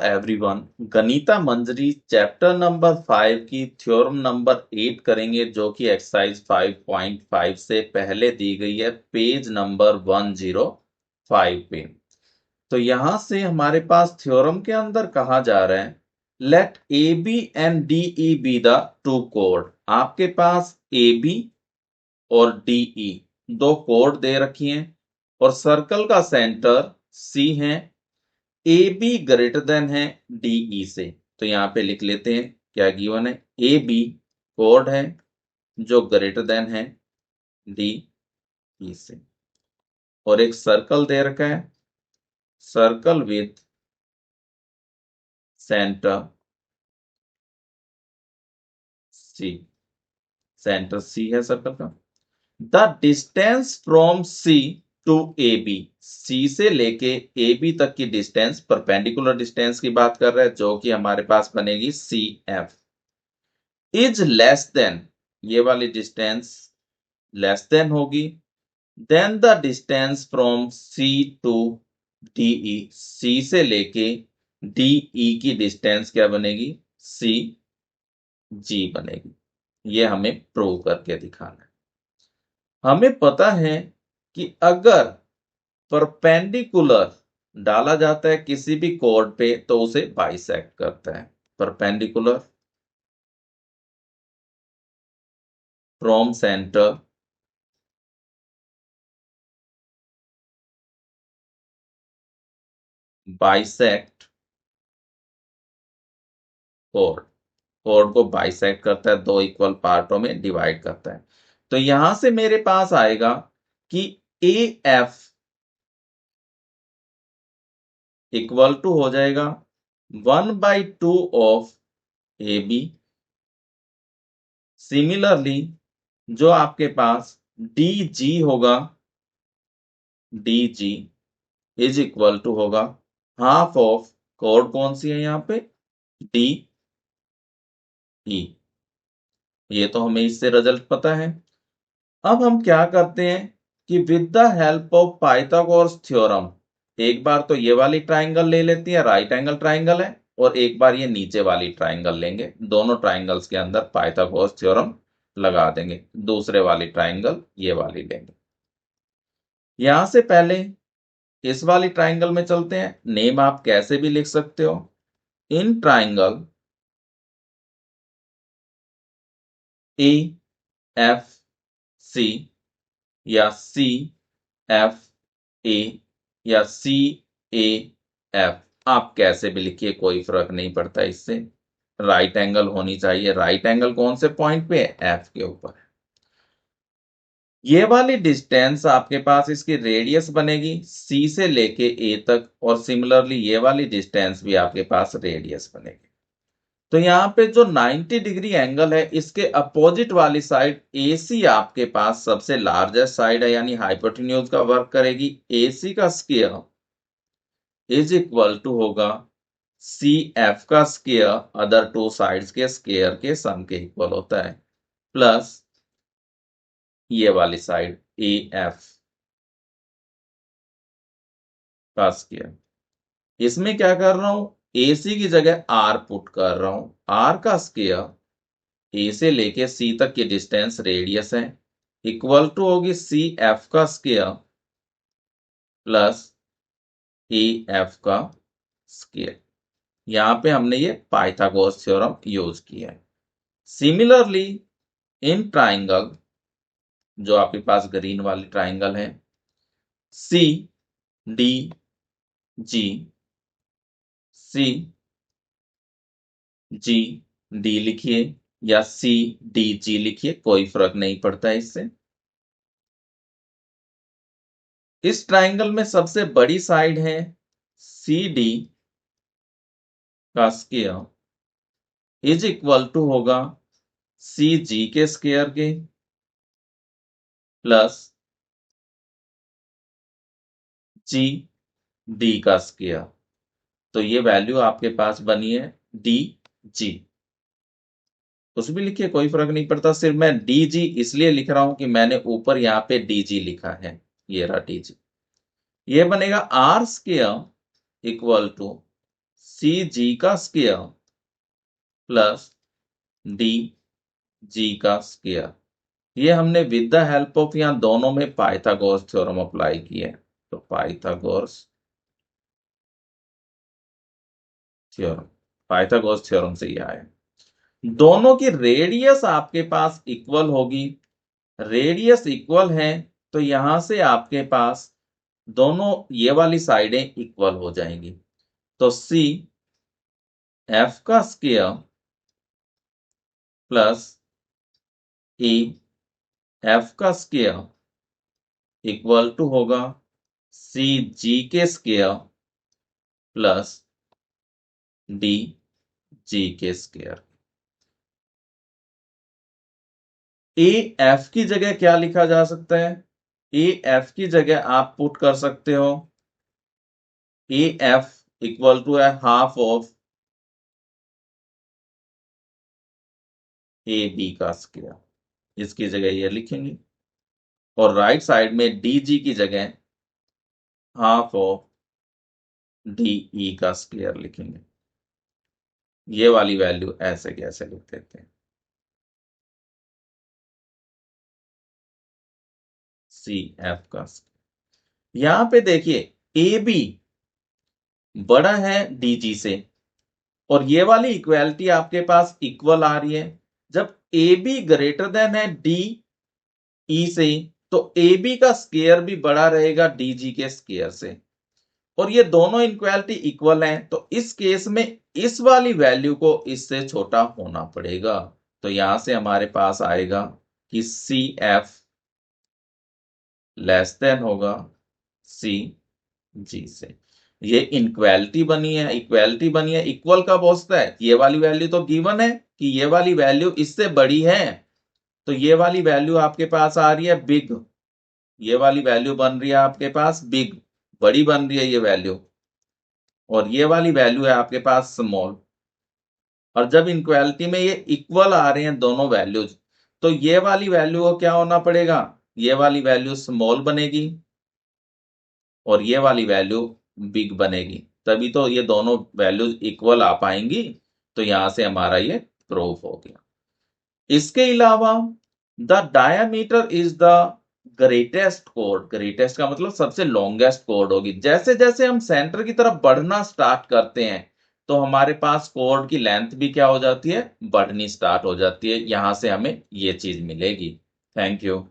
Everyone, गणिता मंजरी chapter number 5 की theorem number 8 करेंगे, जो कि एक्सरसाइज 5.5 से पहले दी गई है पेज नंबर 105 पे। तो यहां से हमारे पास थ्योरम के अंदर कहा जा रहा है, let A B and D E be the two कोड। आपके पास ए बी और डी ई दो कोड दे रखी हैं और सर्कल का सेंटर सी है। ए बी ग्रेटर देन है डीई से, तो यहां पे लिख लेते हैं क्या गिवन है। ए बी कोड है जो ग्रेटर देन है डीई से, और एक सर्कल दे रखा है, circle with centre C, centre C है सर्कल का। The distance from C to A B, C से लेके ए बी तक की डिस्टेंस, परपेंडिकुलर डिस्टेंस की बात कर रहे हैं, जो कि हमारे पास बनेगी C F, is less than, ये वाली डिस्टेंस लेस देन होगी than the distance from C to D E, C से लेके डीई की डिस्टेंस क्या बनेगी, सी जी बनेगी। ये हमें प्रूव करके दिखाना है। हमें पता है कि अगर परपेंडिकुलर डाला जाता है किसी भी कोड पे तो उसे बाइसेक्ट करता है। Perpendicular from centre bisect code, code को बाइसेक्ट करता है, दो इक्वल पार्टों में डिवाइड करता है। तो यहां से मेरे पास आएगा कि ए एफ इक्वल टू हो जाएगा 1/2 ऑफ ए बी। सिमिलरली जो आपके पास डी जी होगा, D G is equal to होगा हाफ ऑफ, कोड कौन सी है यहाँ पे, डी ई। ये तो हमें इससे रिजल्ट पता है। अब हम क्या करते हैं कि with the help of Pythagoras theorem, एक बार तो ये वाली ट्राइंगल ले लेती है, राइट एंगल ट्राइंगल है, और एक बार ये नीचे वाली ट्राइंगल लेंगे, दोनों ट्राइंगल्स के अंदर पाइथागोरस थ्योरम लगा देंगे। दूसरे वाली ट्राइंगल ये वाली लेंगे। यहां से पहले इस वाली ट्राइंगल में चलते हैं। नेम आप कैसे भी लिख सकते हो। In triangle A F C या सी एफ ए या सी ए एफ, आप कैसे भी लिखिए, कोई फर्क नहीं पड़ता इससे। राइट एंगल होनी चाहिए। राइट एंगल कौन से पॉइंट पे है, एफ के ऊपर। ये वाली डिस्टेंस आपके पास इसकी रेडियस बनेगी सी से लेके ए तक, और सिमिलरली ये वाली डिस्टेंस भी आपके पास रेडियस बनेगी। तो यहाँ पे जो 90 डिग्री एंगल है, इसके अपोजिट वाली साइड AC आपके पास सबसे लार्जेस्ट साइड है, यानी हाइपोटेन्यूज का वर्क करेगी। AC का स्क्वायर इज इक्वल टू होगा CF का स्क्वायर, अदर टू साइड्स के स्क्वायर के सम के इक्वल होता है, प्लस ये वाली साइड AF का स्क्वायर। इसमें क्या कर रहा हूं, AC की जगह R पुट कर रहा हूं। R का स्क्वायर ए से लेके सी तक की डिस्टेंस रेडियस है, इक्वल टू होगी सी एफ का स्क्वायर प्लस ए एफ का स्क्वायर। यहां पे हमने ये पाइथागोरस थ्योरम यूज किया है। सिमिलरली इन ट्राइंगल, जो आपके पास ग्रीन वाली ट्राइंगल है, सी डी जी, सी जी डी लिखिए या सी डी जी लिखिए, कोई फर्क नहीं पड़ता है इससे। इस ट्राइंगल में सबसे बड़ी साइड है सी डी का स्क्वायर इज इक्वल टू होगा सी जी के स्क्वायर के प्लस जी डी का स्क्वायर। तो ये वैल्यू आपके पास बनी है डी जी। कुछ भी लिखिए, कोई फर्क नहीं पड़ता। सिर्फ मैं डी जी इसलिए लिख रहा हूं कि मैंने ऊपर यहाँ पे डी जी लिखा है, ये रहा डी जी। ये बनेगा आर स्क्वायर इक्वल टू सी जी का स्क्वायर प्लस डी जी का स्क्वायर। ये हमने विद द हेल्प ऑफ यहां दोनों में पाइथागोरस थ्योरम अप्लाई किया है, तो पाइथागोरस थ्योरम, पाइथागोरस थ्योरम से ये आया। दोनों की रेडियस आपके पास इक्वल होगी, रेडियस इक्वल है तो यहां से आपके पास दोनों ये वाली साइडें इक्वल हो जाएंगी। तो सी एफ का स्क्वायर प्लस ई एफ का स्क्वायर इक्वल टू होगा सी जी के स्क्वायर प्लस डी जी के स्क्वायर। ए एफ की जगह क्या लिखा जा सकता है? ए एफ की जगह आप पुट कर सकते हो ए एफ इक्वल टू है हाफ ऑफ ए बी का स्क्वायर, इसकी जगह ये लिखेंगे। और राइट साइड में डी जी की जगह हाफ ऑफ डी ई का स्क्वायर लिखेंगे। ये वाली वैल्यू ऐसे कैसे लिख देते हैं? सी एफ का स्क्वायर। यहां पे देखिए ए बी बड़ा है डी जी से, और ये वाली इक्वालिटी आपके पास इक्वल आ रही है। जब ए बी ग्रेटर देन है डी ई से, तो ए बी का स्क्वायर भी बड़ा रहेगा डी जी के स्क्वायर से, और ये दोनों इक्वालिटी इक्वल हैं, तो इस केस में इस वाली वैल्यू को इससे छोटा होना पड़ेगा। तो यहां से हमारे पास आएगा कि सी एफ लेस देन होगा सी जी से। ये इनक्वालिटी बनी है, इक्वालिटी बनी है। इक्वल कब होता है? ये वाली वैल्यू तो गिवन है कि ये वाली वैल्यू इससे बड़ी है, तो ये वाली वैल्यू आपके पास आ रही है बिग, ये वाली वैल्यू बन रही है आपके पास बिग, बड़ी बन रही है ये वैल्यू, और ये वाली वैल्यू है आपके पास स्मॉल। और जब इनक्वालिटी में ये इक्वल आ रहे हैं दोनों वैल्यूज, तो ये वाली वैल्यू को क्या होना पड़ेगा? ये वाली वैल्यू स्मॉल बनेगी और ये वाली वैल्यू बिग बनेगी, तभी तो ये दोनों वैल्यूज इक्वल आ पाएंगी। तो यहां से हमारा ये प्रूफ हो गया। इसके अलावा the diameter is the greatest code, greatest का मतलब सबसे लॉन्गेस्ट कोड होगी। जैसे जैसे हम सेंटर की तरफ बढ़ना स्टार्ट करते हैं, तो हमारे पास कोड की लेंथ भी क्या हो जाती है? बढ़नी स्टार्ट हो जाती है। यहां से हमें ये चीज मिलेगी। Thank you.